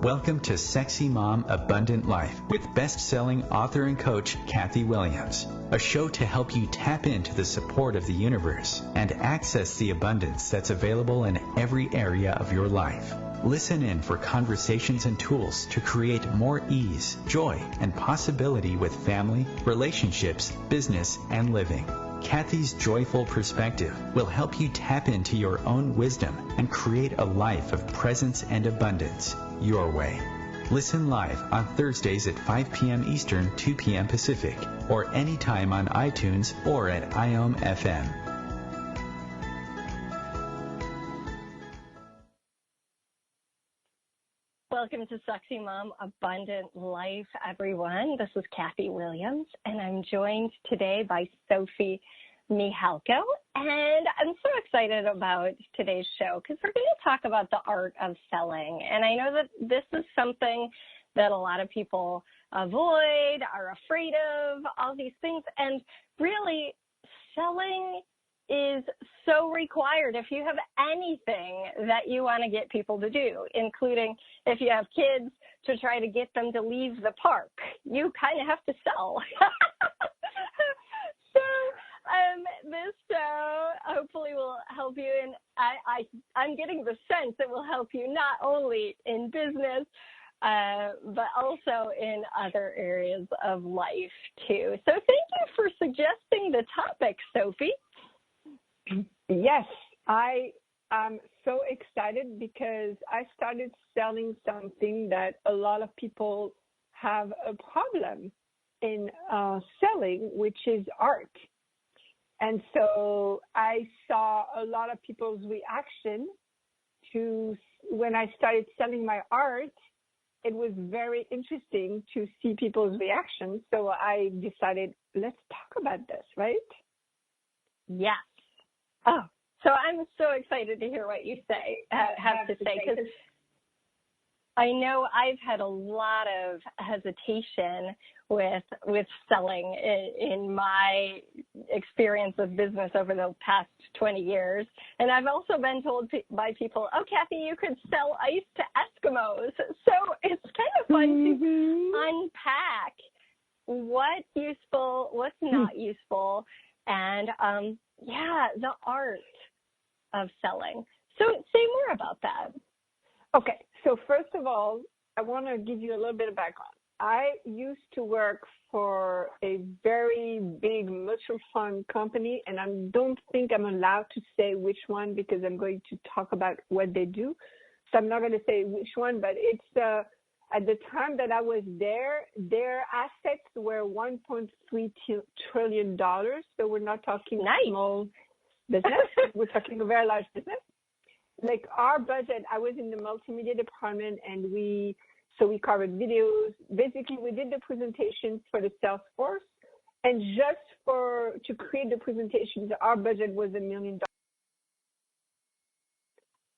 Welcome to Sexy Mom Abundant Life with best-selling author and coach Kathy Williams, a show to help you tap into the support of the universe and access the abundance that's available in every area of your life. Listen in for conversations and tools to create more ease, joy, and possibility with family, relationships, business, and living. Kathy's joyful perspective will help you tap into your own wisdom and create a life of presence and abundance your way. Listen live on Thursdays at 5 p.m. Eastern, 2 p.m. Pacific, or anytime on iTunes or at IOM-FM. Welcome to Sexy Mom Abundant Life, everyone. This is Kathy Williams, and I'm joined today by Sophie Michele. And I'm so excited about today's show because we're going to talk about the art of selling. And I know that this is something that a lot of people avoid, are afraid of, all these things. And really, selling is so required if you have anything that you want to get people to do, including if you have kids, to try to get them to leave the park. You kind of have to sell. So this show hopefully will help you, and I'm getting the sense it will help you not only in business, but also in other areas of life too. So thank you for suggesting the topic, Sophie. Yes, I am so excited because I started selling something that a lot of people have a problem in selling, which is art. And so I saw a lot of people's reaction to when I started selling my art. It was very interesting to see people's reactions. So I decided, let's talk about this, right? Yes. Oh, so I'm so excited to hear what you have to say, because I know I've had a lot of hesitation with selling in my experience of business over the past 20 years. And I've also been told by people, oh, Kathy, you could sell ice to Eskimos. So it's kind of fun to unpack what's useful, what's not useful, and the art of selling. So say more about that. Okay. So first of all, I want to give you a little bit of background. I used to work for a very big mutual fund company, and I don't think I'm allowed to say which one because I'm going to talk about what they do. So I'm not going to say which one, but it's at the time that I was there, their assets were $1.3 trillion. So we're not talking small business. We're talking a very large business. Like our budget, I was in the multimedia department, and we covered videos. Basically, we did the presentations for the sales force, and just to create the presentations, our budget was $1 million.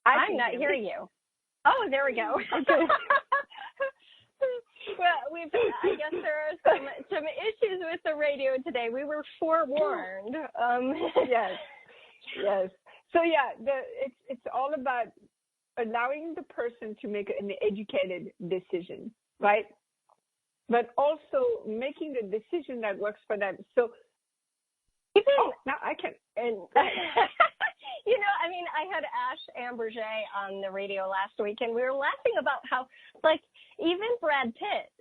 I'm not hearing you. Oh, there we go. Okay. Well, I guess there are some issues with the radio today. We were forewarned. Yes. So it's all about allowing the person to make an educated decision, right? But also making the decision that works for them. So now I can. And I had Ash Amberger on the radio last week, and we were laughing about how, even Brad Pitt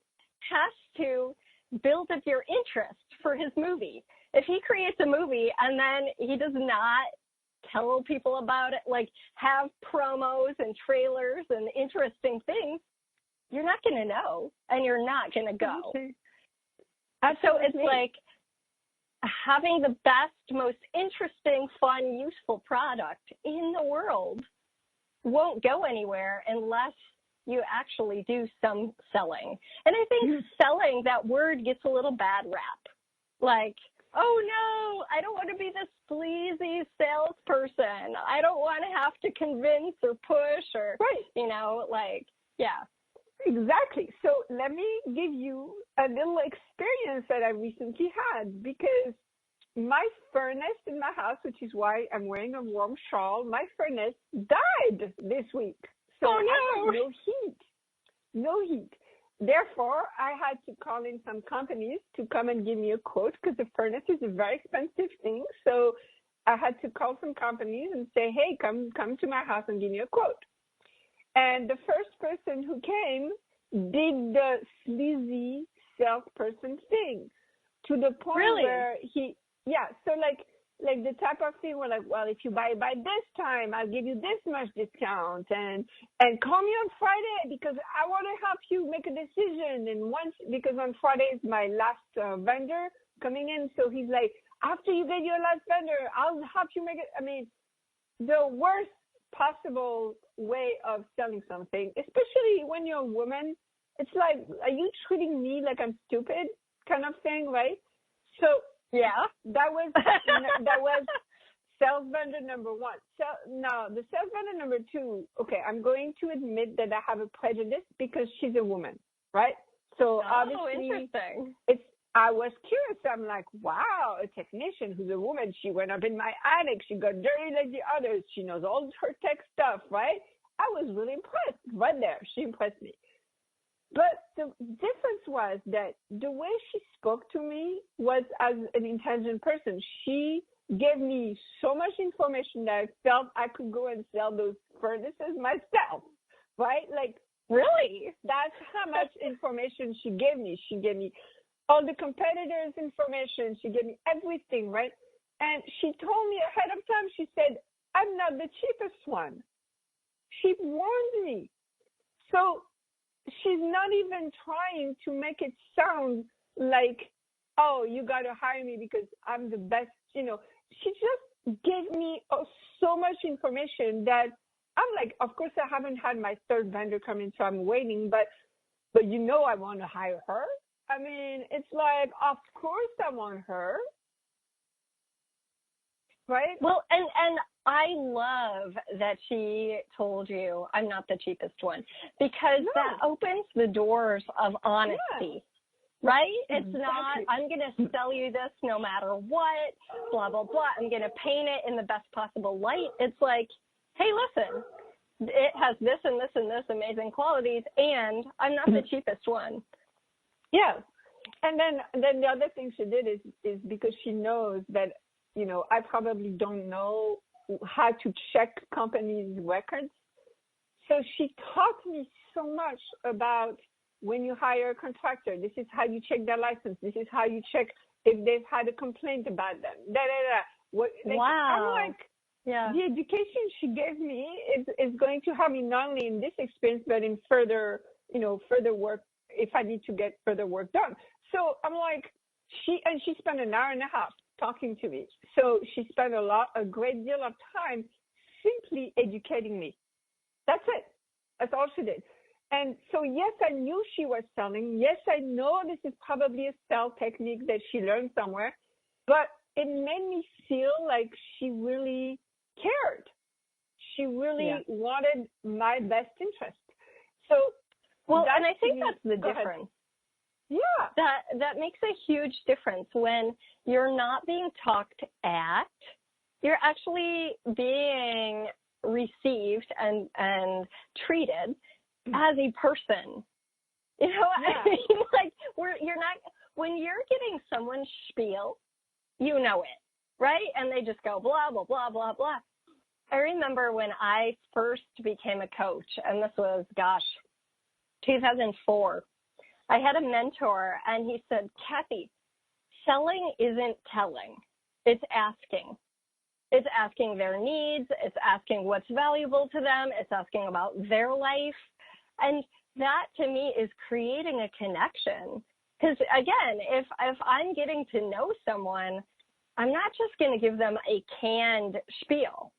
has to build up your interest for his movie. If he creates a movie and then he does not tell people about it, have promos and trailers and interesting things, you're not going to know, and you're not going to go. Okay. So it's like having the best, most interesting, fun, useful product in the world won't go anywhere unless you actually do some selling. And I think selling, that word gets a little bad rap. Oh, no, I don't want to be this sleazy salesperson. I don't want to have to convince or push or, Exactly. So let me give you a little experience that I recently had, because my furnace in my house, which is why I'm wearing a warm shawl, my furnace died this week. So I have no heat. no heat. Therefore, I had to call in some companies to come and give me a quote because the furnace is a very expensive thing. So I had to call some companies and say, hey, come to my house and give me a quote. And the first person who came did the sleazy salesperson thing to the point where so like the type of thing where like, well, if you buy by this time, I'll give you this much discount and call me on Friday because I want to help you make a decision. And because on Friday is my last vendor coming in. So he's like, after you get your last vendor, I'll help you make it. I mean, the worst possible way of selling something, especially when you're a woman, it's like, are you treating me like I'm stupid kind of thing, right? So yeah, that was sales vendor number one. So now the sales vendor number two, okay, I'm going to admit that I have a prejudice because she's a woman, right? So obviously interesting. I was curious. I'm like, wow, a technician who's a woman. She went up in my attic. She got dirty like the others. She knows all her tech stuff, right? I was really impressed right there. She impressed me. But the difference was that the way she spoke to me was as an intelligent person. She gave me so much information that I felt I could go and sell those furnaces myself, right? Like, really? That's how much information she gave me. She gave me all the competitors' information. She gave me everything, right? And she told me ahead of time, she said, I'm not the cheapest one. She warned me. So she's not even trying to make it sound like, oh, you got to hire me because I'm the best, She just gave me so much information that I'm like, of course, I haven't had my third vendor come in, so I'm waiting, but I want to hire her. I mean, it's like, of course I want her. Right? Well, and I love that she told you I'm not the cheapest one because that opens the doors of honesty, right? It's not, I'm going to sell you this no matter what, blah, blah, blah. I'm going to paint it in the best possible light. It's like, hey, listen, it has this and this and this amazing qualities, and I'm not the cheapest one. Yeah. And then the other thing she did is because she knows that, I probably don't know how to check companies' records. So she taught me so much about when you hire a contractor, this is how you check their license. This is how you check if they've had a complaint about them. Wow. I'm like, the education she gave me is going to help me not only in this experience, but in further work if I need to get further work done. So I'm like, she spent an hour and a half talking to me. So she spent a great deal of time simply educating me. That's it. That's all she did. And so, yes, I knew she was selling. Yes, I know this is probably a sell technique that she learned somewhere, but it made me feel like she really cared. She really wanted my best interest. So, and I think that's the difference. Yeah. That makes a huge difference when you're not being talked at, you're actually being received and treated as a person. I mean, like you're not, when you're getting someone's spiel, you know it, right? And they just go blah, blah, blah, blah, blah. I remember when I first became a coach, and this was, 2004. I had a mentor, and he said, Kathy, selling isn't telling. It's asking. It's asking their needs. It's asking what's valuable to them. It's asking about their life. And that, to me, is creating a connection. Because, again, if I'm getting to know someone, I'm not just going to give them a canned spiel,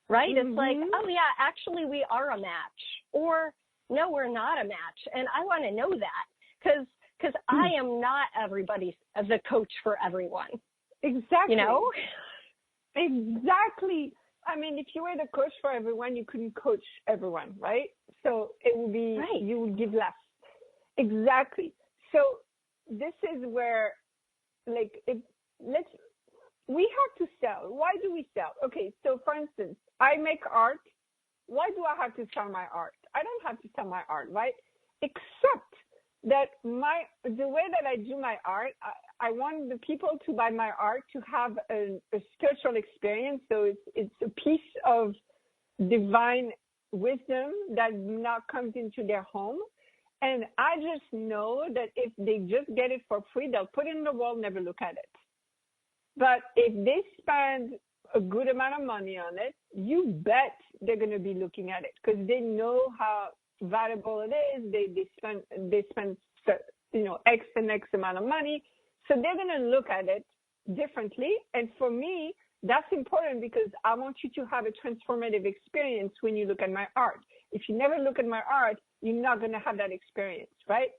right? Mm-hmm. It's like, oh, yeah, actually, we are a match. Or, no, we're not a match. And I want to know that because I am not the coach for everyone. Exactly. Exactly. I mean, if you were the coach for everyone, you couldn't coach everyone, right? So it would be, you would give less. Exactly. So this is where, we have to sell. Why do we sell? Okay, so for instance, I make art. Why do I have to sell my art? I don't have to sell my art, right? except that the way that I do my art, I want the people to buy my art to have a spiritual experience. So it's a piece of divine wisdom that now comes into their home. And I just know that if they just get it for free, they'll put it in the wall, never look at it. But if they spend a good amount of money on it, you bet they're going to be looking at it because they know how valuable it is. They spend X and X amount of money. So they're going to look at it differently. And for me, that's important because I want you to have a transformative experience when you look at my art. If you never look at my art, you're not going to have that experience, right?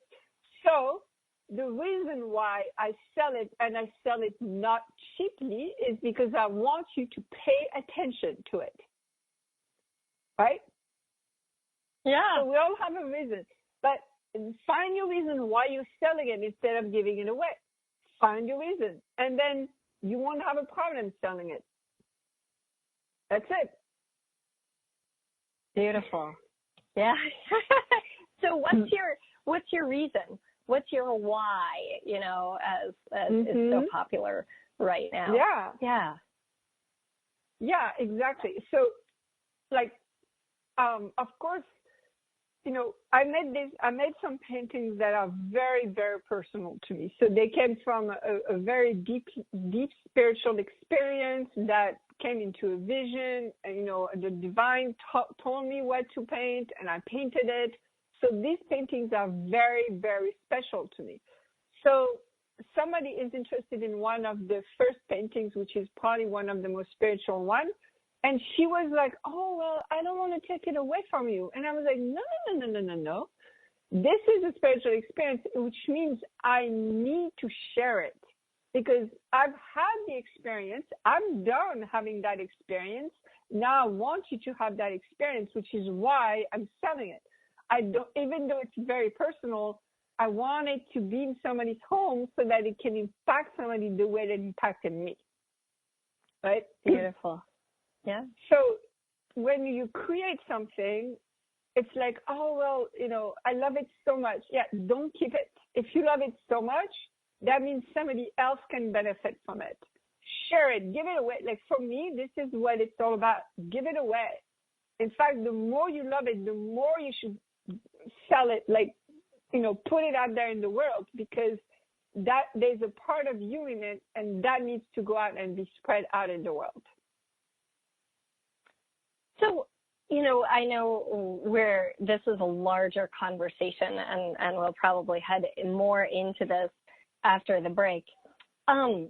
So the reason why I sell it, and I sell it not cheaply, is because I want you to pay attention to it, right? Yeah. So we all have a reason, but find your reason why you're selling it instead of giving it away. Find your reason, and then you won't have a problem selling it. That's it. Beautiful. Yeah. So what's your reason? What's your why? As is so popular right now. Yeah. Yeah. Yeah, exactly. So, of course, I made some paintings that are very, very personal to me. So they came from a very deep spiritual experience that came into a vision. The divine told me what to paint, and I painted it. So these paintings are very, very special to me. So somebody is interested in one of the first paintings, which is probably one of the most spiritual ones. And she was like, oh, well, I don't want to take it away from you. And I was like, no. This is a spiritual experience, which means I need to share it because I've had the experience. I'm done having that experience. Now I want you to have that experience, which is why I'm selling it. Even though it's very personal, I want it to be in somebody's home so that it can impact somebody the way that it impacted me. Right? Beautiful. Yeah. So when you create something, it's like, oh, well, I love it so much. Yeah, don't keep it. If you love it so much, that means somebody else can benefit from it. Share it. Give it away. Like for me, this is what it's all about. Give it away. In fact, the more you love it, the more you should sell it, put it out there in the world because that there's a part of you in it and that needs to go out and be spread out in the world. So, I know this is a larger conversation and we'll probably head more into this after the break. I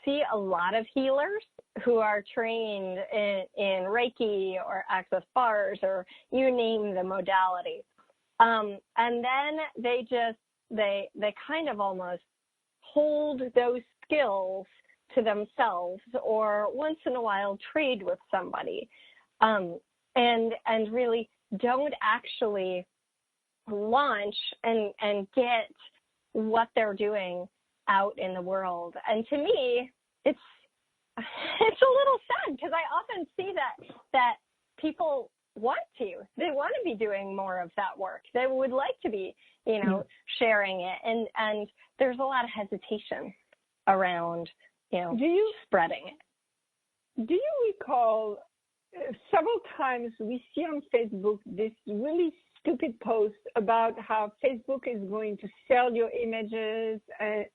see a lot of healers who are trained in Reiki or Access Bars or you name the modality. And then they kind of almost hold those skills to themselves or once in a while trade with somebody and really don't actually launch and get what they're doing out in the world. And to me, it's a little sad because I often see that people they want to be doing more of that work. They would like to be, sharing it. And there's a lot of hesitation around, spreading it. Do you recall several times we see on Facebook this really stupid post about how Facebook is going to sell your images and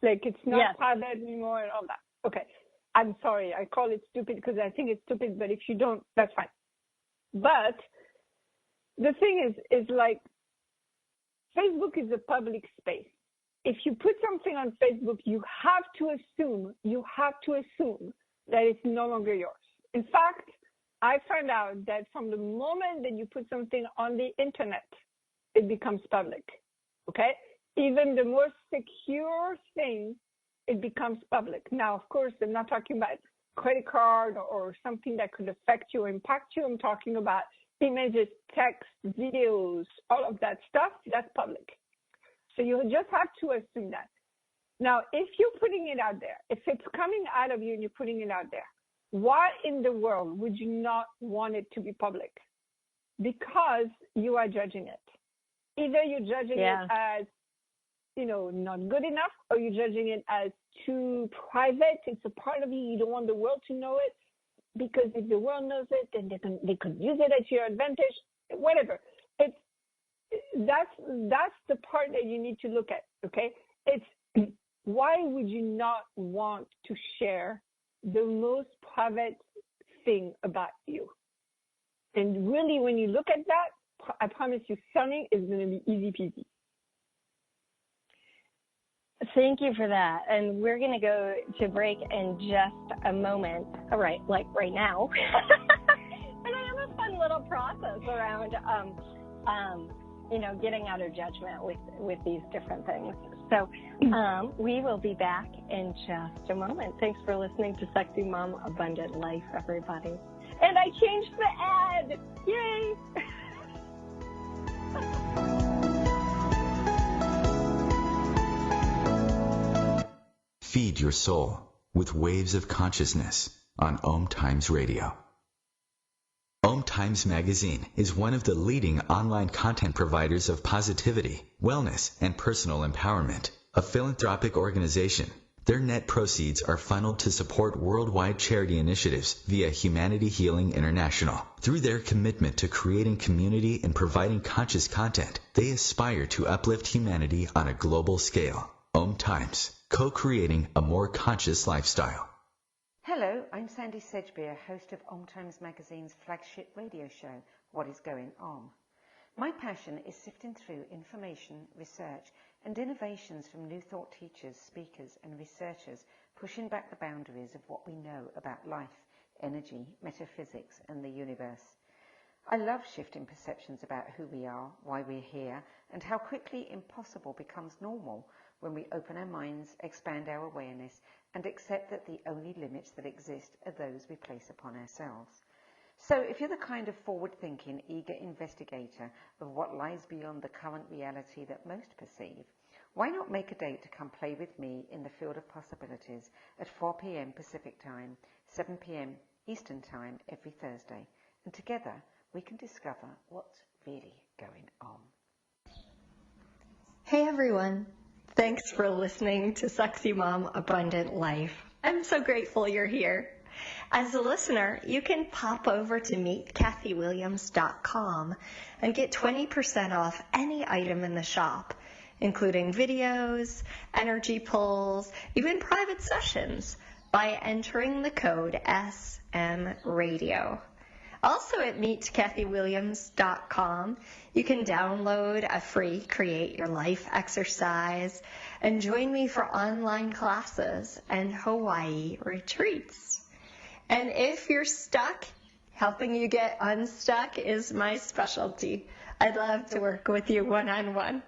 it's not private anymore and all that. Okay. I'm sorry. I call it stupid because I think it's stupid, but if you don't, that's fine. But the thing is Facebook is a public space. If you put something on Facebook, you have to assume that it's no longer yours. In fact, I found out that from the moment that you put something on the internet, it becomes public, okay? Even the most secure thing, it becomes public. Now, of course, I'm not talking about credit card or something that could affect you or impact you. I'm talking about images, text, videos, all of that stuff, that's public. So you just have to assume that. Now, if you're putting it out there, if it's coming out of you and you're putting it out there, why in the world would you not want it to be public? Because you are judging it. Either you're judging it as, not good enough, or you're judging it as too private. It's a part of you. You don't want the world to know it, because if the world knows it, then they could use it at your advantage. Whatever. That's the part that you need to look at. Okay. It's why would you not want to share the most private thing about you? And really, when you look at that, I promise you, selling is going to be easy peasy. Thank you for that. And we're going to go to break in just a moment. All right, like right now. And I have a fun little process around, getting out of judgment with these different things. So we will be back in just a moment. Thanks for listening to Sexy Mom Abundant Life, everybody. And I changed the ad. Yay! Feed your soul with waves of consciousness on OMTimes Radio. OMTimes Magazine is one of the leading online content providers of positivity, wellness, and personal empowerment. A philanthropic organization, their net proceeds are funneled to support worldwide charity initiatives via Humanity Healing International. Through their commitment to creating community and providing conscious content, they aspire to uplift humanity on a global scale. OMTimes, co-creating a more conscious lifestyle. Hello, I'm Sandy Sedgbeer, host of OMTimes Magazine's flagship radio show, What is Going On? My passion is sifting through information, research, and innovations from new thought teachers, speakers, and researchers pushing back the boundaries of what we know about life, energy, metaphysics, and the universe. I love shifting perceptions about who we are, why we're here, and how quickly impossible becomes normal when we open our minds, expand our awareness, and accept that the only limits that exist are those we place upon ourselves. So if you're the kind of forward-thinking, eager investigator of what lies beyond the current reality that most perceive, why not make a date to come play with me in the field of possibilities at 4 p.m. Pacific Time, 7 p.m. Eastern Time every Thursday, and together we can discover what's really going on. Hey everyone. Thanks for listening to Sexy Mom Abundant Life. I'm so grateful you're here. As a listener, you can pop over to meetkathywilliams.com and get 20% off any item in the shop, including videos, energy pulls, even private sessions, by entering the code SMRadio. Also at meetkathywilliams.com, you can download a free Create Your Life exercise and join me for online classes and Hawaii retreats. And if you're stuck, helping you get unstuck is my specialty. I'd love to work with you one-on-one.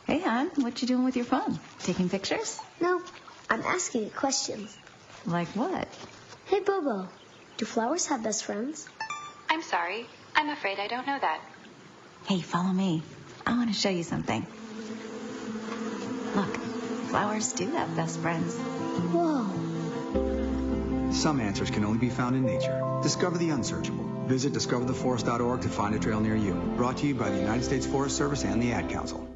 Hey, hon, what you doing with your phone? Taking pictures? No, I'm asking you questions. Like what? Hey, Bobo, do flowers have best friends? I'm sorry. I'm afraid I don't know that. Hey, follow me. I want to show you something. Look, flowers do have best friends. Whoa. Some answers can only be found in nature. Discover the unsearchable. Visit discovertheforest.org to find a trail near you. Brought to you by the United States Forest Service and the Ad Council.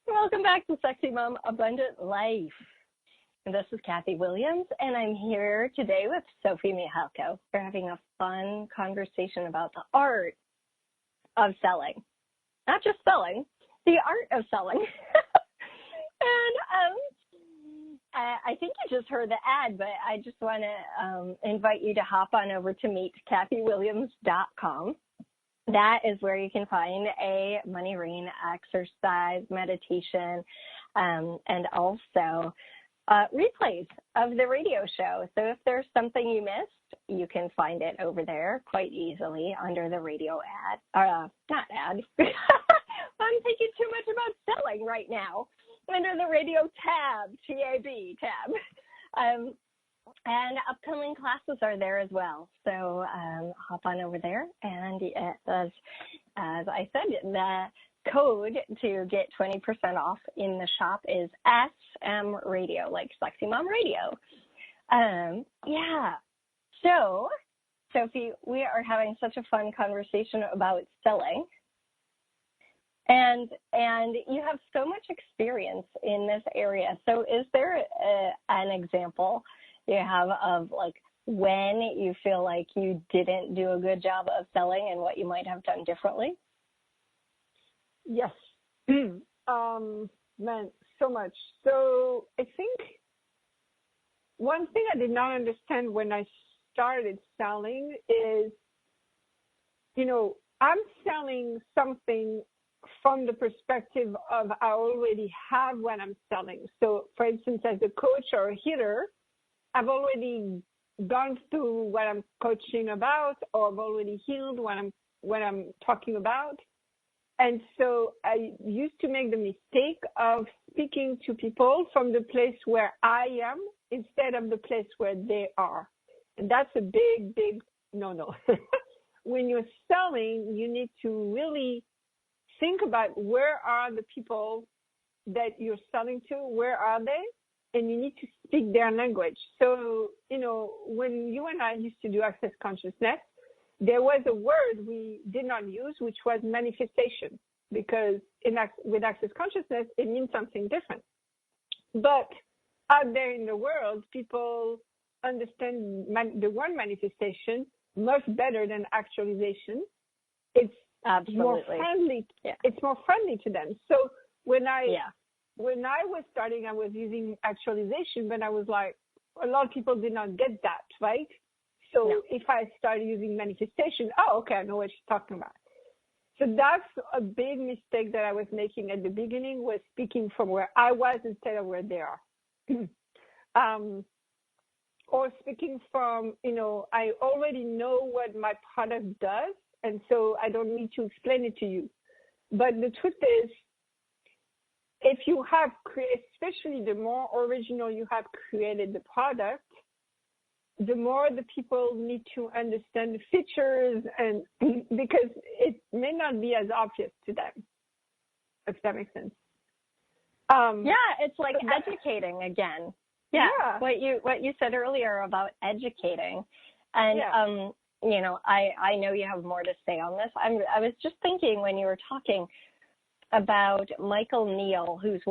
Welcome back to Sexy Mom Abundant Life. And this is Kathy Williams, and I'm here today with Sophie Michele. We're having a fun conversation about the art of selling. Not just selling, the art of selling. And I think you just heard the ad, but I just want to invite you to hop on over to meetkathywilliams.com. That is where you can find a money ring exercise, meditation, and also replays of the radio show. So if there's something you missed, you can find it over there quite easily under the radio ad. Not ad. I'm thinking too much about selling right now. Under the radio tab, T-A-B tab. And upcoming classes are there as well. So hop on over there. And as I said, code to get 20% off in the shop is SM Radio, like Sexy Mom Radio. Yeah. So, Sophie, we are having such a fun conversation about selling. And you have so much experience in this area. So is there an example you have of like when you feel like you didn't do a good job of selling and what you might have done differently? Yes. Man, so much. So I think one thing I did not understand when I started selling is, you know, I'm selling something from the perspective of I already have what I'm selling. So, for instance, as a coach or a healer, I've already gone through what I'm coaching about, or I've already healed what I'm talking about. And so I used to make the mistake of speaking to people from the place where I am instead of the place where they are. And that's a big, big no-no. When you're selling, you need to really think about where are the people that you're selling to, where are they? And you need to speak their language. So, you know, when you and I used to do Access Consciousness, there was a word we did not use, which was manifestation, because with Access Consciousness, it means something different. But out there in the world, people understand the word manifestation much better than actualization. It's Absolutely more friendly. Yeah. It's more friendly to them. So when I was starting, I was using actualization, but I was like, a lot of people did not get that, right? So if I started using manifestation, okay, I know what she's talking about. So that's a big mistake that I was making at the beginning, was speaking from where I was instead of where they are. Or speaking from, you know, I already know what my product does, and so I don't need to explain it to you. But the truth is, if you have especially the more original you have created the product, the more the people need to understand the features, and because it may not be as obvious to them, if that makes sense. It's like educating again. Yeah. What you said earlier about educating, and you know, I know you have more to say on this. I was just thinking when you were talking about Michael Neal, whose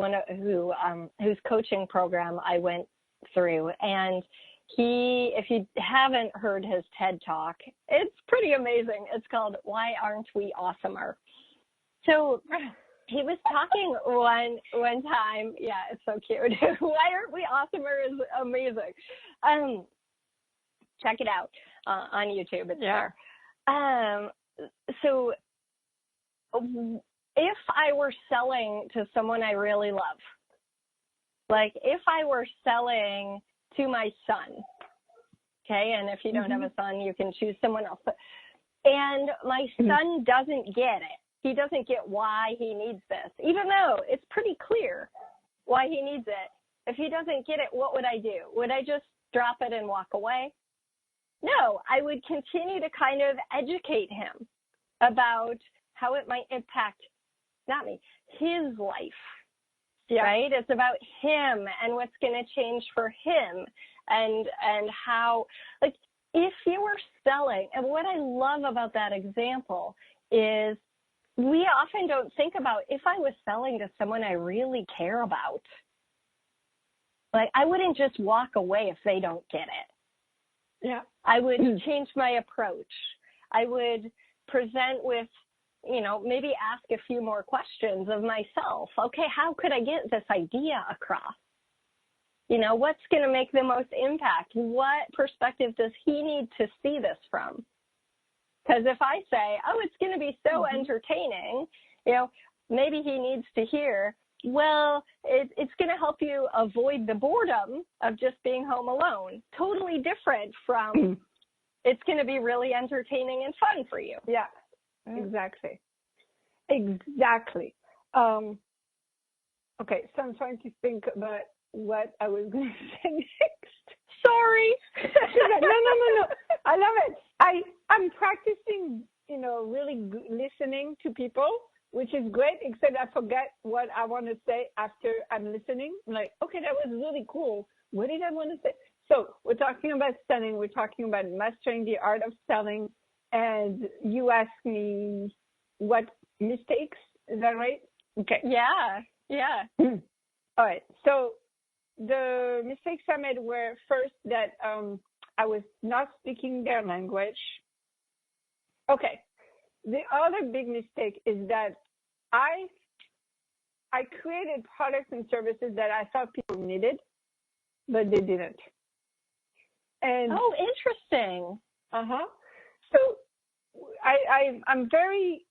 coaching program I went through, and if you haven't heard his TED Talk, it's pretty amazing. It's called "Why Aren't We Awesomer?" So he was talking one time. Yeah, it's so cute. Why Aren't We Awesomer is amazing. Check it out on YouTube. It's there. So if I were selling to someone I really love, like if I were selling to my son, okay, and if you don't have a son, you can choose someone else. And my son doesn't get it. He doesn't get why he needs this, even though it's pretty clear why he needs it. If he doesn't get it, what would I do? Would I just drop it and walk away? No, I would continue to kind of educate him about how it might impact, not me, his life, right? It's about him and what's going to change for him, and how, like, if you were selling, and what I love about that example is we often don't think about, if I was selling to someone I really care about, like, I wouldn't just walk away if they don't get it. Yeah. I would change my approach. I would present with, you know, maybe ask a few more questions of myself. Okay, how could I get this idea across? You know, what's going to make the most impact? What perspective does he need to see this from? Because if I say, it's going to be so entertaining, you know, maybe he needs to hear, well, it's going to help you avoid the boredom of just being home alone. Totally different from it's going to be really entertaining and fun for you. Yeah, exactly. Okay, so I'm trying to think about what I was going to say next. Sorry. No. I love it. I'm practicing, you know, really listening to people which is great, except I forget what I want to say after I'm listening. I'm like, okay, that was really cool. What did I want to say? So we're talking about selling. We're talking about mastering the art of selling. And you asked me what mistakes, is that right? Okay. Yeah. All right. So the mistakes I made were first that I was not speaking their language. Okay. The other big mistake is that I created products and services that I thought people needed, but they didn't. And interesting. So I'm very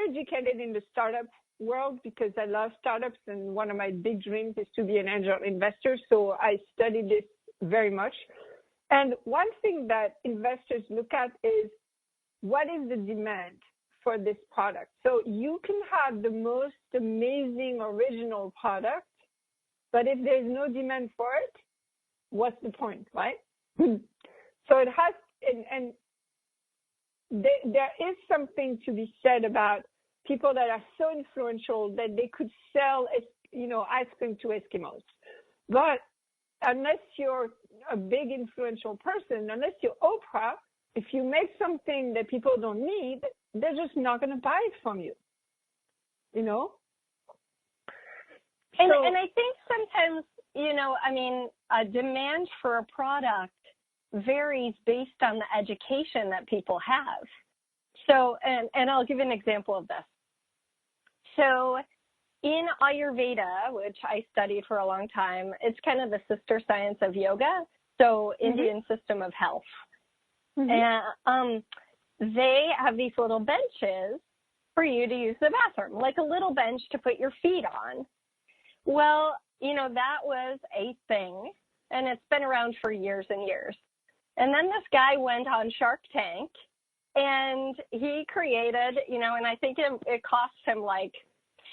educated in the startup world because I love startups, and one of my big dreams is to be an angel investor. So I study this very much. And one thing that investors look at is what is the demand for this product. So you can have the most amazing original product, but if there's no demand for it, what's the point, right? So it has, and there is something to be said about people that are so influential that they could sell, ice cream to Eskimos. But unless you're a big influential person, unless you're Oprah, if you make something that people don't need, they're just not going to buy it from you, And I think sometimes, a demand for a product varies based on the education that people have. So, and I'll give an example of this. So in Ayurveda, which I studied for a long time, it's kind of the sister science of yoga. So Indian system of health. And they have these little benches for you to use the bathroom, like a little bench to put your feet on. Well, that was a thing, and it's been around for years and years. And then this guy went on Shark Tank, and he created, and I think it cost him like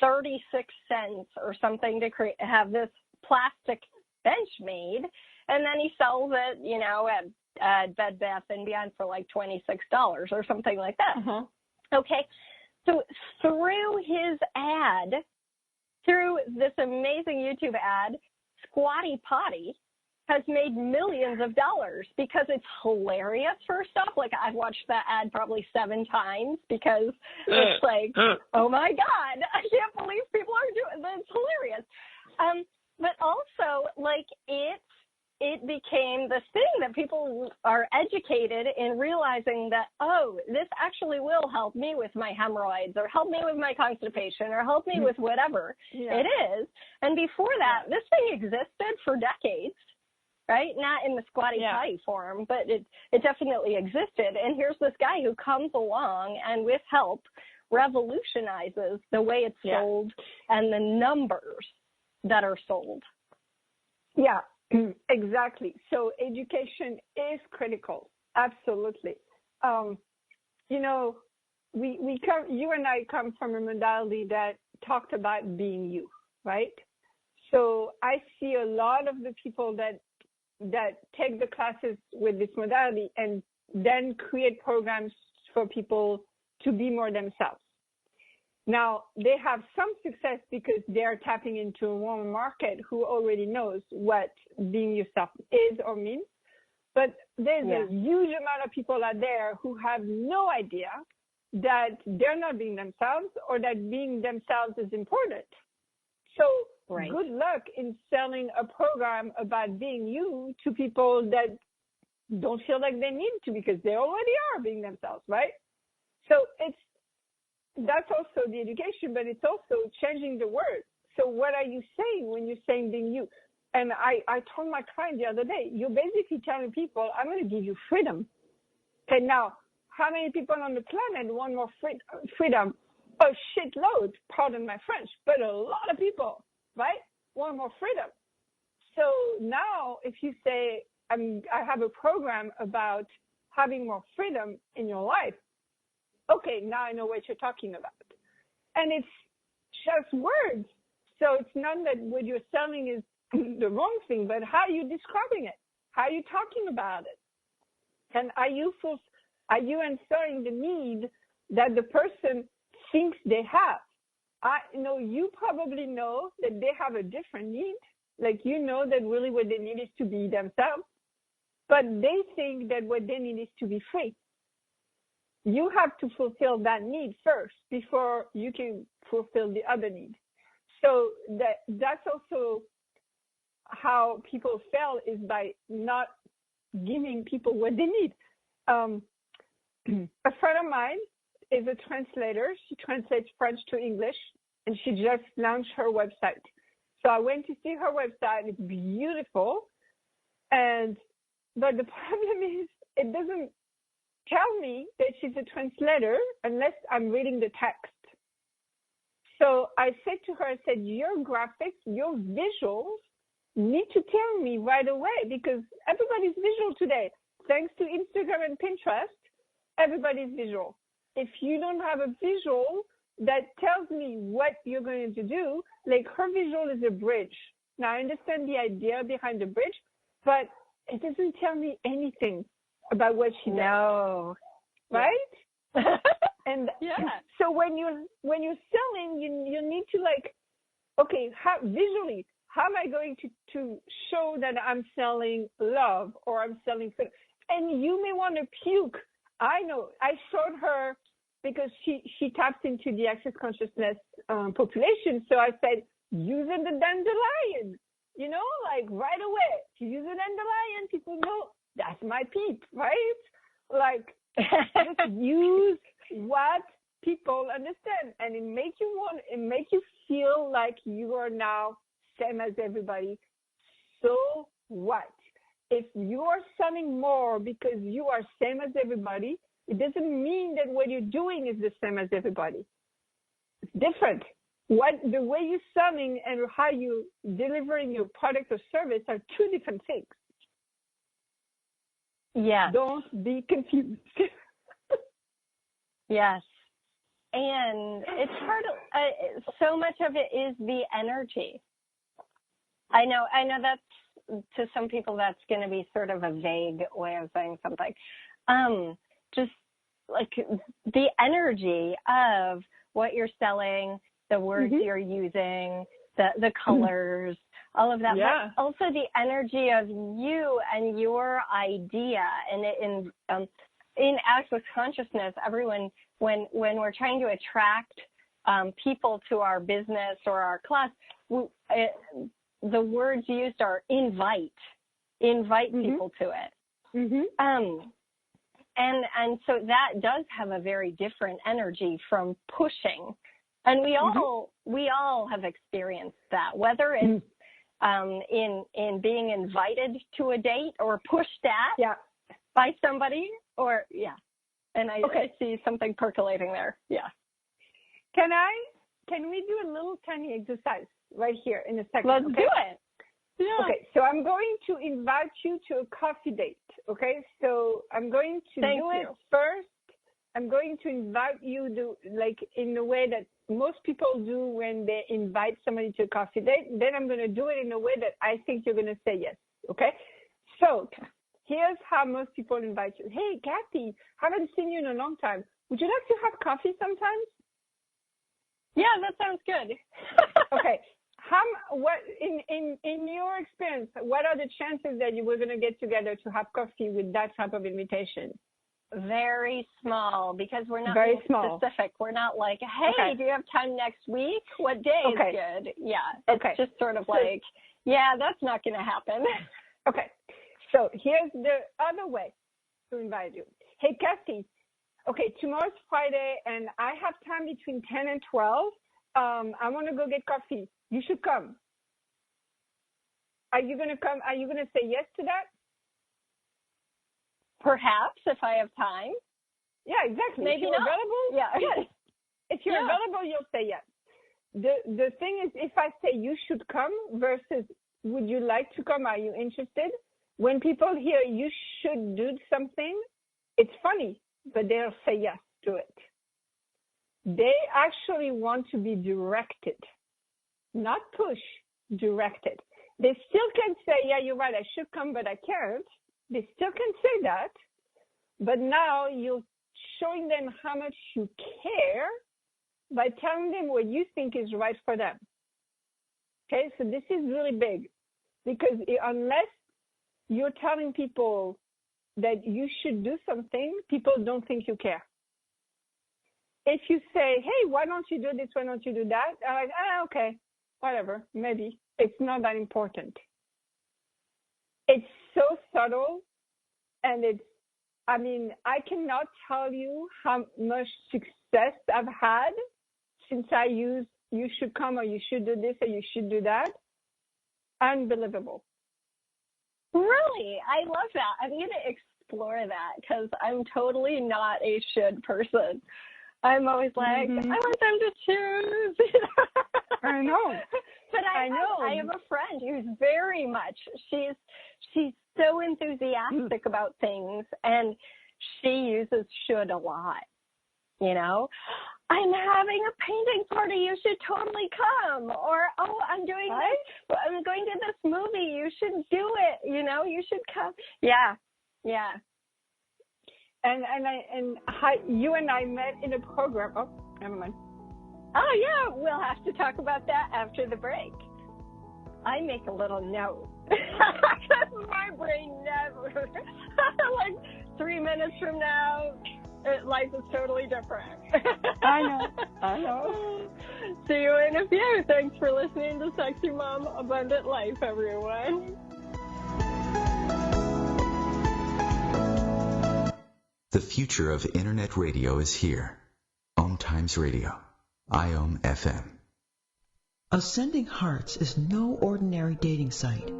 36 cents or something to have this plastic bench made. And then he sells it, at Bed Bath & Beyond for like $26 or something like that. Okay. So through his ad, through this amazing YouTube ad, Squatty Potty has made millions of dollars because it's hilarious, first off. Like, I've watched that ad probably 7 times because it's like, oh my God, I can't believe people are doing this. It's hilarious. But also, like, it became this thing that people are educated in realizing that, oh, this actually will help me with my hemorrhoids or help me with my constipation or help me with whatever it is. And before that, this thing existed for decades, right? Not in the Squatty Potty form, but it definitely existed. And here's this guy who comes along and with help revolutionizes the way it's sold and the numbers that are sold. Yeah. Exactly. So education is critical. Absolutely. You and I come from a modality that talked about being you, right? So I see a lot of the people that take the classes with this modality and then create programs for people to be more themselves. Now, they have some success because they're tapping into a warm market who already knows what being yourself is or means. But there's a huge amount of people out there who have no idea that they're not being themselves or that being themselves is important. So good luck in selling a program about being you to people that don't feel like they need to because they already are being themselves, right? So that's also the education, but it's also changing the word. So what are you saying when you're saying being you? And I told my client the other day, you're basically telling people, I'm going to give you freedom. Okay, now, how many people on the planet want more freedom? A shitload, pardon my French, but a lot of people, right, want more freedom. So now if you say, I have a program about having more freedom in your life, okay, now I know what you're talking about. And it's just words. So it's not that what you're selling is the wrong thing, but how are you describing it? How are you talking about it? And are you answering the need that the person thinks they have. You probably know that they have a different need. Like, you know that really what they need is to be themselves, but they think that what they need is to be free. You have to fulfill that need first before you can fulfill the other need. So that's also how people fail, is by not giving people what they need. A friend of mine is a translator. She translates French to English, and she just launched her website. So I went to see her website. It's beautiful. But the problem is, it doesn't tell me that she's a translator unless I'm reading the text. So I said to her, I said, your graphics, your visuals need to tell me right away, because everybody's visual today. Thanks to Instagram and Pinterest, everybody's visual. If you don't have a visual that tells me what you're going to do, like, her visual is a bridge. Now, I understand the idea behind the bridge, but it doesn't tell me anything about what she does. No. Right? And so when you're selling, you need to, like, okay, visually, how am I going to show that I'm selling love or I'm selling food? And you may want to puke. I know. I showed her, because she taps into the access consciousness population. So I said, use the dandelion, like right away. To use a dandelion, people know that's my peep, right? Like, just use what people understand, and it make you feel like you are now same as everybody. So what? If you are selling more because you are same as everybody, it doesn't mean that what you're doing is the same as everybody. It's different. The way you're selling and how you're delivering your product or service are two different things. Yeah. Don't be confused. Yes. And it's hard. So much of it is the energy. I know that's, to some people, that's going to be sort of a vague way of saying something. Just like the energy of what you're selling, the words you're using, the colors, all of that. Yeah. But also the energy of you and your idea. And in access consciousness, everyone, when we're trying to attract people to our business or our class, the words used are invite people to it. And so that does have a very different energy from pushing. And we all have experienced that, whether it's in being invited to a date or pushed at by somebody, or and I see something percolating there. Yeah. Can we do a little tiny exercise right here in a second? Let's do it. Yeah. Okay, so I'm going to invite you to a coffee date. Okay, so I'm going to do it first. I'm going to invite you in a way that most people do when they invite somebody to a coffee date. Then I'm going to do it in a way that I think you're going to say yes. Okay, so here's how most people invite you. Hey, Kathy, haven't seen you in a long time. Would you like to have coffee sometimes? Yeah, that sounds good. Okay. What in your experience, what are the chances that you were going to get together to have coffee with that type of invitation? Very small, because we're not very specific. We're not like, hey, do you have time next week? What day is good? Yeah. It's just sort of like, that's not going to happen. Okay. So here's the other way to invite you. Hey, Kathy. Okay, tomorrow's Friday, and I have time between 10 and 12. I want to go get coffee. You should come. Are you going to come? Are you going to say yes to that? Perhaps, if I have time. Yeah, exactly. Maybe if you're available. Yeah. Yes. If you're available, you'll say yes. The thing is, if I say you should come versus would you like to come? Are you interested? When people hear you should do something, it's funny, but they'll say yes to it. They actually want to be directed, not push, directed. They still can say, yeah, you're right, I should come, but I can't. They still can say that, but now you're showing them how much you care by telling them what you think is right for them. Okay, so this is really big because unless you're telling people that you should do something, people don't think you care. If you say, hey, why don't you do this? Why don't you do that? I'm like, okay, whatever, maybe. It's not that important. It's so subtle, and I cannot tell you how much success I've had since I used you should come or you should do this or you should do that. Unbelievable. Really? I love that. I'm going to explore that because I'm totally not a should person. I'm always like, I want them to choose. I know. But I have a friend who's very much, she's so enthusiastic about things, and she uses should a lot. You know, I'm having a painting party, you should totally come. Or, oh, I'm doing this, I'm going to this movie, you should do it, you know, you should come. Yeah. And you and I met in a program. Oh, never mind. Oh, yeah, we'll have to talk about that after the break. I make a little note. Because my brain never, like 3 minutes from now, life is totally different. I know. See you in a few. Thanks for listening to Sexy Mom Abundant Life, everyone. The future of Internet radio is here. OMTimes Radio. IOM FM. Ascending Hearts is no ordinary dating site,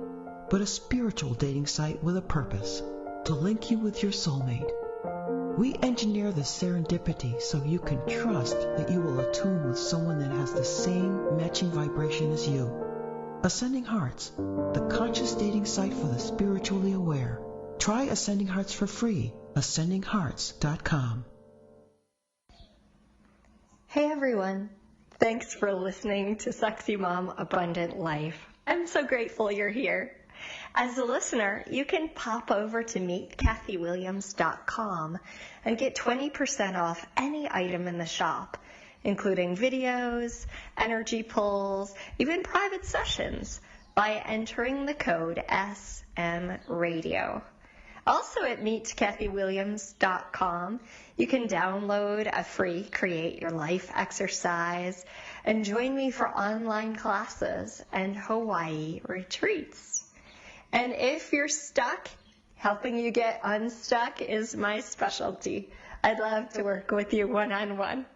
but a spiritual dating site with a purpose, to link you with your soulmate. We engineer the serendipity so you can trust that you will attune with someone that has the same matching vibration as you. Ascending Hearts, the conscious dating site for the spiritually aware. Try Ascending Hearts for free. AscendingHearts.com. Hey everyone. Thanks for listening to Sexy Mom Abundant Life. I'm so grateful you're here. As a listener, you can pop over to meetkathywilliams.com and get 20% off any item in the shop, including videos, energy pulls, even private sessions, by entering the code SMRadio. Also at meetkathywilliams.com, you can download a free Create Your Life exercise and join me for online classes and Hawaii retreats. And if you're stuck, helping you get unstuck is my specialty. I'd love to work with you one-on-one.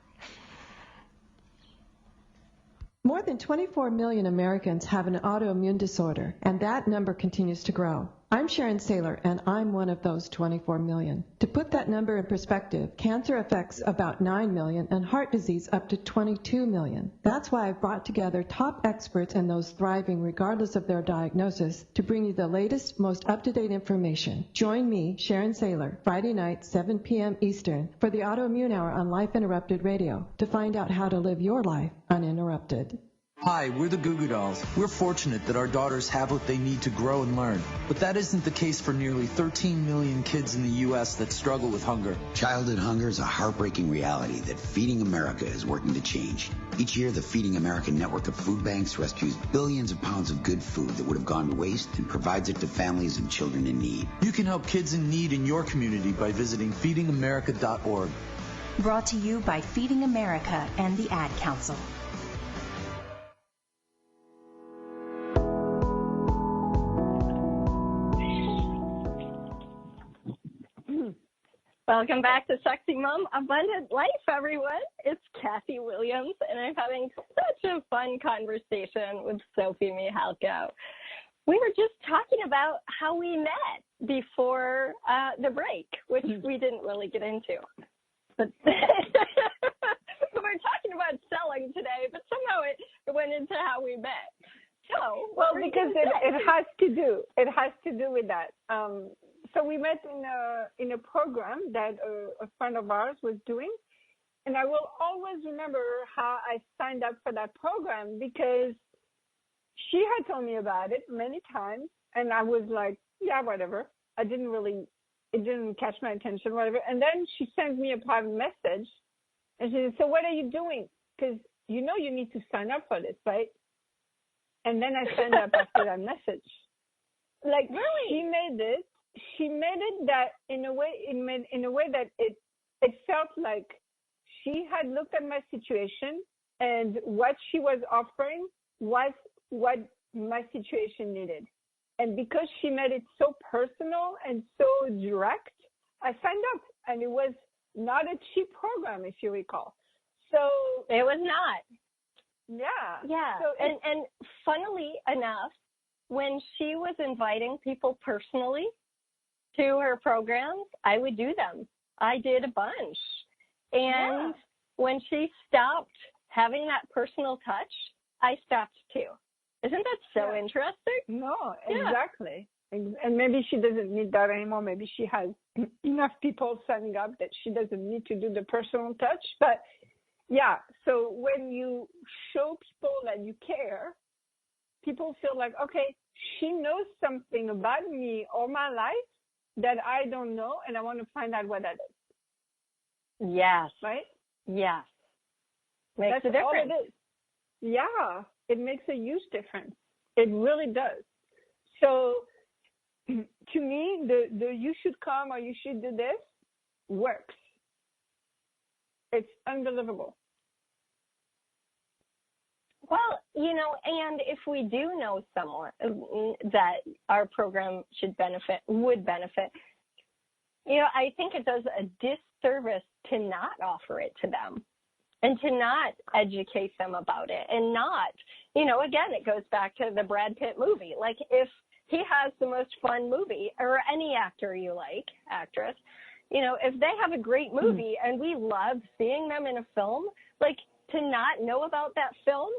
More than 24 million Americans have an autoimmune disorder, and that number continues to grow. I'm Sharon Saylor, and I'm one of those 24 million. To put that number in perspective, cancer affects about 9 million and heart disease up to 22 million. That's why I've brought together top experts and those thriving regardless of their diagnosis to bring you the latest, most up-to-date information. Join me, Sharon Saylor, Friday night, 7 p.m. Eastern, for the Autoimmune Hour on Life Interrupted Radio to find out how to live your life uninterrupted. Hi, we're the Goo Goo Dolls. We're fortunate that our daughters have what they need to grow and learn. But that isn't the case for nearly 13 million kids in the U.S. that struggle with hunger. Childhood hunger is a heartbreaking reality that Feeding America is working to change. Each year, the Feeding America network of food banks rescues billions of pounds of good food that would have gone to waste and provides it to families and children in need. You can help kids in need in your community by visiting feedingamerica.org. Brought to you by Feeding America and the Ad Council. Welcome back to Sexy Mom Abundant Life, everyone. It's Kathy Williams, and I'm having such a fun conversation with Sophie Michele. We were just talking about how we met before the break, which we didn't really get into. But we're talking about selling today, but somehow it went into how we met. So, well, because it has to do with that. So we met in a program that a friend of ours was doing, and I will always remember how I signed up for that program because she had told me about it many times, and I was like, yeah, whatever. It didn't catch my attention, whatever. And then she sent me a private message, and she said, so what are you doing? because you need to sign up for this, right? And then I signed up after that message. Like, really? She made it that in a way that it felt like she had looked at my situation and what she was offering was what my situation needed. And because she made it so personal and so direct, I signed up, and it was not a cheap program, if you recall. So it was not. Yeah. Yeah. So and funnily enough, when she was inviting people personally to her programs, I would do them. I did a bunch. And when she stopped having that personal touch, I stopped too. Isn't that so interesting? No, exactly. And maybe she doesn't need that anymore. Maybe she has enough people signing up that she doesn't need to do the personal touch. But yeah, so when you show people that you care, people feel like, okay, she knows something about me or my life that I don't know, and I want to find out what that is. Yes. Right? Yes. Makes That's a difference. all it is. Yeah, it makes a huge difference. It really does. So to me, the you should come or you should do this works. It's unbelievable. Well, and if we do know someone that our program would benefit, I think it does a disservice to not offer it to them and to not educate them about it and not, again, it goes back to the Brad Pitt movie. Like, if he has the most fun movie, or any actor you like, actress, if they have a great movie and we love seeing them in a film, like, to not know about that film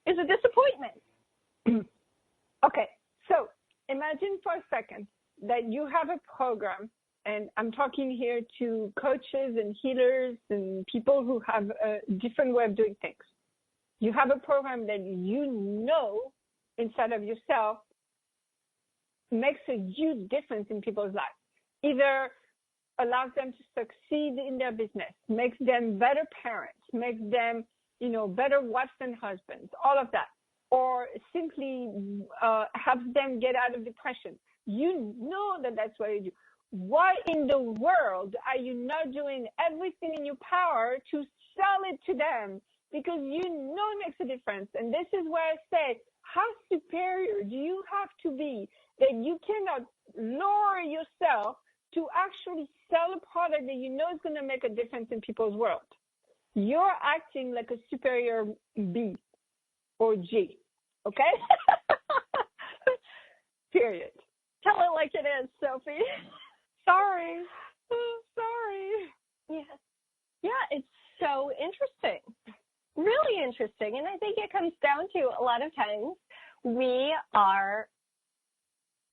is a disappointment. Okay, so imagine for a second that you have a program, and I'm talking here to coaches and healers and people who have a different way of doing things. You have a program that inside of yourself makes a huge difference in people's lives. Either allows them to succeed in their business, makes them better parents, makes them better wives and husbands, all of that, or simply helps them get out of depression. That's what you do. Why in the world are you not doing everything in your power to sell it to them? Because it makes a difference. And this is where I say, how superior do you have to be that you cannot lower yourself to actually sell a product that is going to make a difference in people's world? You're acting like a superior B or G, okay? Period. Tell it like it is, Sophie. Sorry. Yeah. Yeah, it's so interesting. Really interesting. And I think it comes down to, a lot of times, we are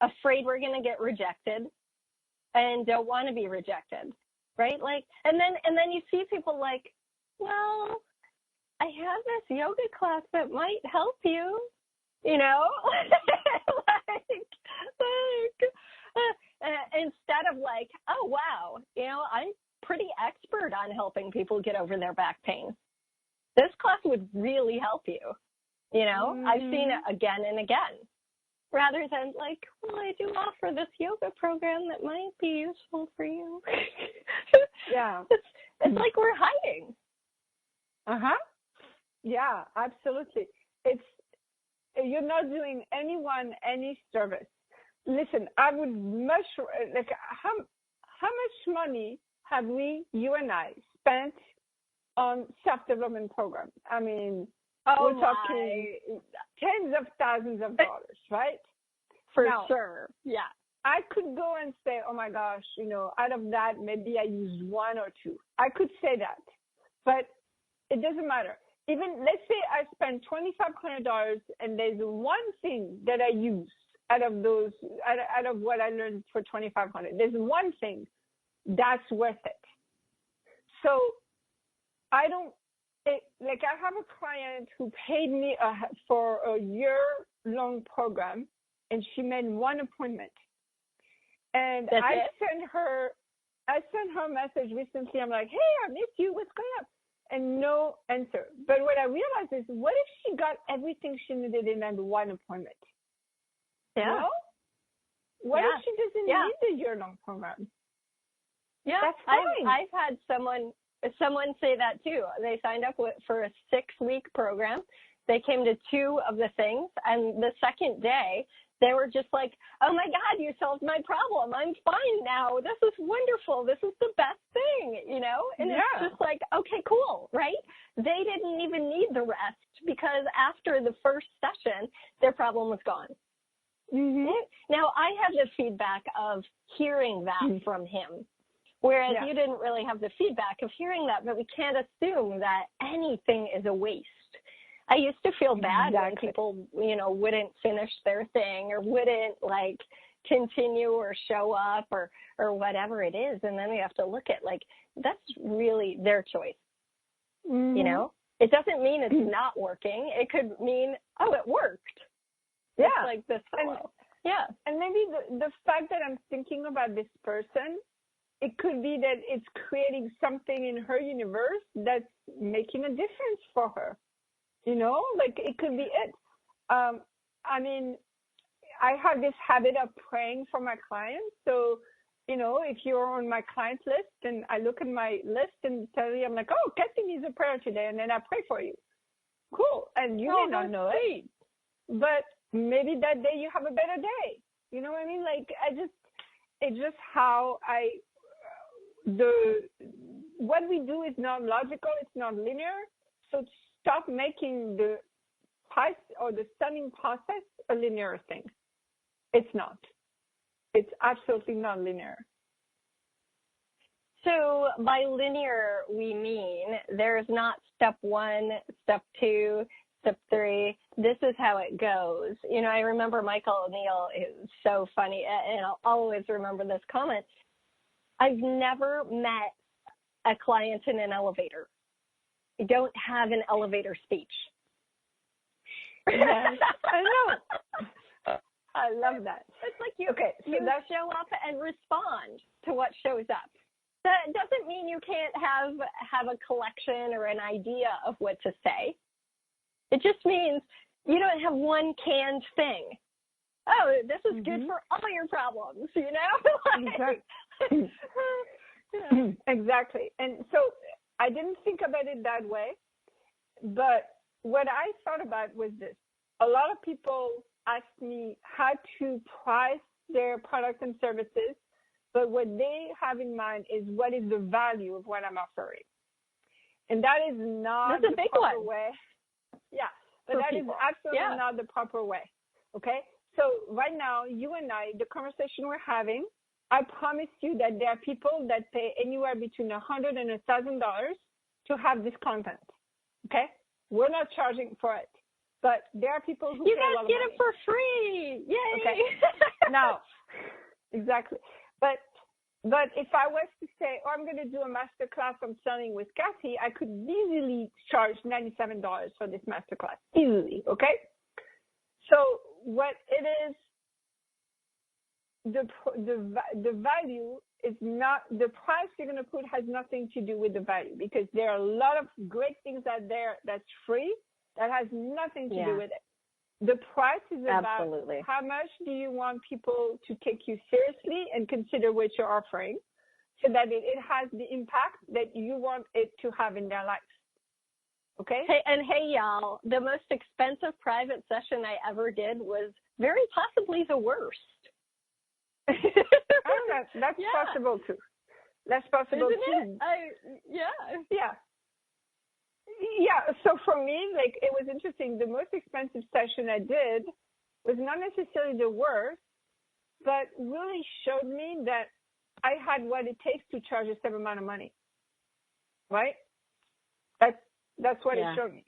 afraid we're going to get rejected and don't want to be rejected, right? Like, and then you see people like, well, I have this yoga class that might help you, instead of like, oh, wow, I'm pretty expert on helping people get over their back pain. This class would really help you. I've seen it again and again, rather than like, well, I do offer this yoga program that might be useful for you. Yeah. It's like we're hiding. Yeah, absolutely. You're not doing anyone any service. Listen, I would much like how much money have you and I spent on self-development programs? I mean, we're talking tens of thousands of dollars, right? For sure. Yeah. I could go and say, oh my gosh, out of that, maybe I used one or two. I could say that, but it doesn't matter. Even let's say I spent $2,500 and there's one thing that I used out of what I learned for $2,500. There's one thing that's worth it. So I have a client who paid me for a year-long program, and she made one appointment. And I sent her a message recently. I'm like, hey, I missed you. What's going on? and no answer. But what I realized is, what if she got everything she needed in that one appointment? Yeah. No? What if she doesn't need the year-long program? Yeah, that's fine. I've had someone say that too. They signed up for a 6-week program. They came to 2 of the things, and the second day they were just like, "Oh my God, you solved my problem. I'm fine now. This is wonderful. This is the best thing," you know? And it's just like, okay, cool, right? They didn't even need the rest because after the first session, their problem was gone. Mm-hmm. Now, I have the feedback of hearing that from him, whereas you didn't really have the feedback of hearing that, but we can't assume that anything is a waste. I used to feel bad when people, you know, wouldn't finish their thing or wouldn't like continue or show up or whatever it is. And then we have to look at like, that's really their choice. Mm-hmm. You know, it doesn't mean it's not working. It could mean, oh, it worked. Yeah. It's like this fellow. And maybe the fact that I'm thinking about this person, it could be that it's creating something in her universe that's making a difference for her. You know, like it could be it. I mean, I have this habit of praying for my clients. So, you know, if you're on my client list and I look at my list and suddenly I'm like, oh, Kathy needs a prayer today, and then I pray for you. Cool. And you may not know it, but maybe that day you have a better day. You know what I mean? Like it's just how what we do is not logical. It's not linear. So stop making the price or the selling process a linear thing. It's not. It's absolutely not linear. So by linear, we mean there's not step 1, step 2, step 3. This is how it goes. You know, I remember Michael O'Neill. It was so funny, and I'll always remember this comment. I've never met a client in an elevator. I don't have an elevator speech. Yes, I know. I love that. It's like you show up and respond to what shows up. That doesn't mean you can't have a collection or an idea of what to say. It just means you don't have one canned thing. Oh, this is good for all your problems, you know? Exactly. And so I didn't think about it that way, but what I thought about was this. A lot of people ask me how to price their products and services, but what they have in mind is what is the value of what I'm offering. And that is not the proper way. Yeah, but that is absolutely not the proper way. Okay? So right now, you and I, the conversation we're having, I promise you that there are people that pay anywhere between $100 and $1,000 to have this content. Okay? We're not charging for it. But there are people who pay a lot of money. You guys get it for free. Yay. Okay. No. Exactly. But if I was to say, oh, I'm going to do a master class on selling with Kathy, I could easily charge $97 for this master class. Easily. Okay? So what it is, the value is not, the price you're going to put has nothing to do with the value, because there are a lot of great things out there that's free that has nothing to do with it. The price is about how much do you want people to take you seriously and consider what you're offering, so that it has the impact that you want it to have in their life. Okay? Hey, y'all, the most expensive private session I ever did was very possibly the worst. That's possible too. That's possible too. Yeah. So for me, like, it was interesting. The most expensive session I did was not necessarily the worst, but really showed me that I had what it takes to charge a certain amount of money. Right? That's what it showed me.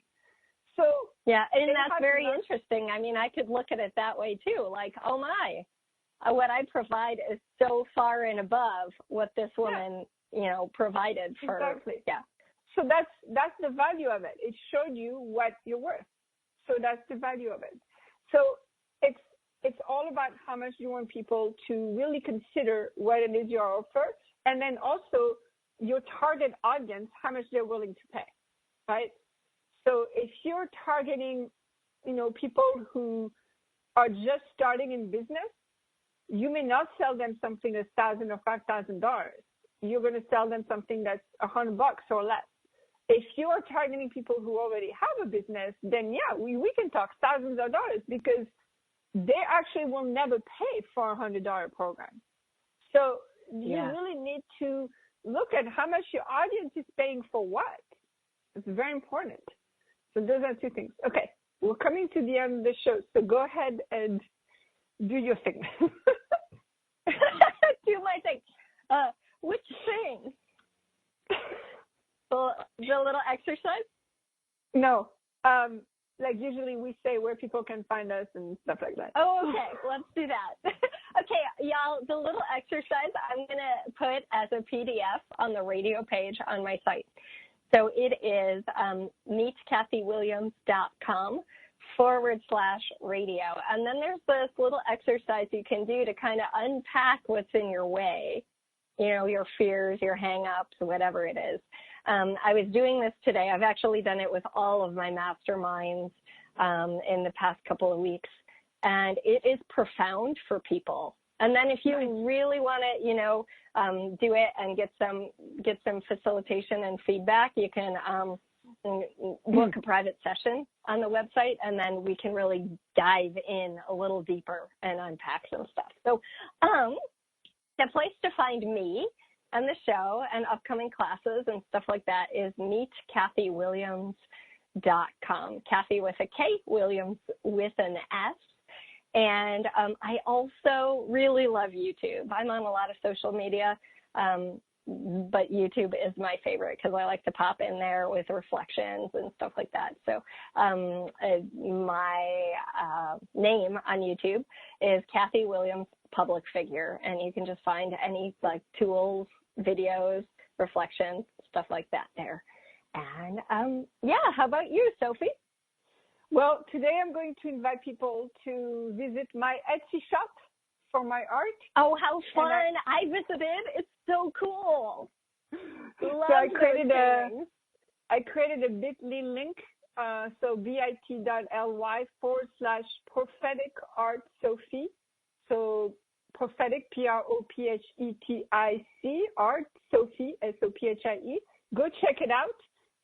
So and that's very interesting. I mean, I could look at it that way too. Like, oh my, what I provide is so far and above what this woman, provided for. Exactly. Yeah. So that's the value of it. It showed you what you're worth. So that's the value of it. So it's all about how much you want people to really consider what it is you offer, and then also your target audience, how much they're willing to pay. right? So if you're targeting, people who are just starting in business, you may not sell them something that's $1,000 or $5,000. You're going to sell them something that's $100 or less. If you're targeting people who already have a business, then yeah, we can talk thousands of dollars because they actually will never pay for a $100 program. So you really need to look at how much your audience is paying for what. It's very important. So those are two things. Okay, we're coming to the end of the show, so go ahead and do your thing. Do my thing. Which thing? The little exercise? No. Like usually we say where people can find us and stuff like that. Oh, okay. Let's do that. Okay, y'all, the little exercise I'm going to put as a PDF on the radio page on my site. So it is meetkathywilliams.com/radio. And then there's this little exercise you can do to kind of unpack what's in your way, your fears, your hang-ups, whatever it is. I was doing this today. I've actually done it with all of my masterminds in the past couple of weeks. And it is profound for people. And then if you really want to, do it and get some facilitation and feedback, you can book a private session on the website, and then we can really dive in a little deeper and unpack some stuff. So the place to find me and the show and upcoming classes and stuff like that is meetkathywilliams.com. Kathy with a K, Williams with an S. And I also really love YouTube. I'm on a lot of social media, but YouTube is my favorite because I like to pop in there with reflections and stuff like that. So my name on YouTube is Kathy Williams Public Figure, and you can just find any tools, videos, reflections, stuff like that there. And how about you, Sophie? Well, today I'm going to invite people to visit my Etsy shop for my art. Oh, how fun. I visited. It's so cool. Love so I created a bit.ly link, so bit.ly/prophetic art Sophie. So prophetic, PROPHETIC, art Sophie, SOPHIE. Go check it out.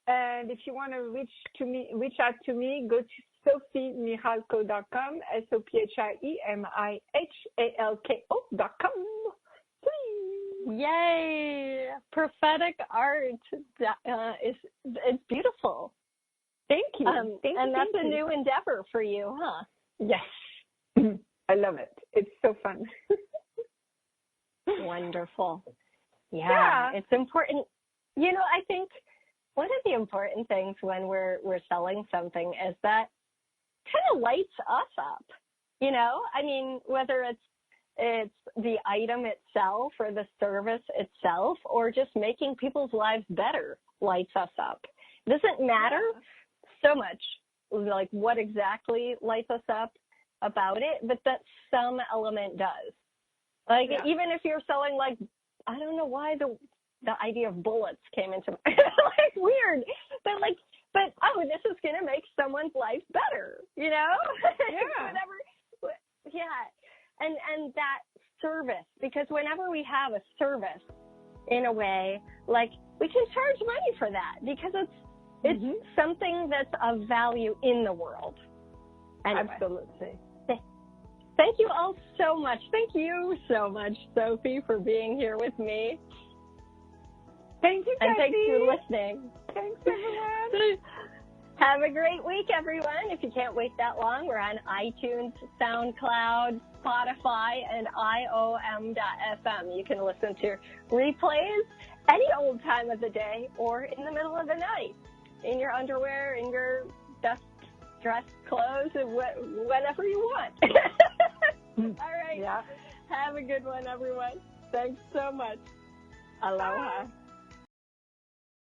And if you want to reach out to me, go to sophiemihalko.com, SOPHIEMIHALKO.com. Please. Yay! Prophetic art it's beautiful. Thank you. And that's a new endeavor for you, huh? Yes. I love it. It's so fun. Wonderful. Yeah, it's important. I think one of the important things when we're selling something is that kind of lights us up, I mean, whether it's the item itself or the service itself or just making people's lives better lights us up. It doesn't matter so much what exactly lights us up about it, but that some element does. Even if you're selling I don't know why the idea of bullets came into my weird, but this is going to make someone's life better, whatever. Yeah. And that service, because whenever we have a service in a way, we can charge money for that because it's something that's of value in the world. Anyway. Absolutely. Thank you all so much. Thank you so much, Sophie, for being here with me. Thank you, Kathy. And thanks for listening. Thanks, everyone. Have a great week, everyone. If you can't wait that long, we're on iTunes, SoundCloud, Spotify, and IOM.FM. You can listen to replays any old time of the day or in the middle of the night, in your underwear, in your best dressed clothes, whenever you want. All right. Yeah. Have a good one, everyone. Thanks so much. Aloha.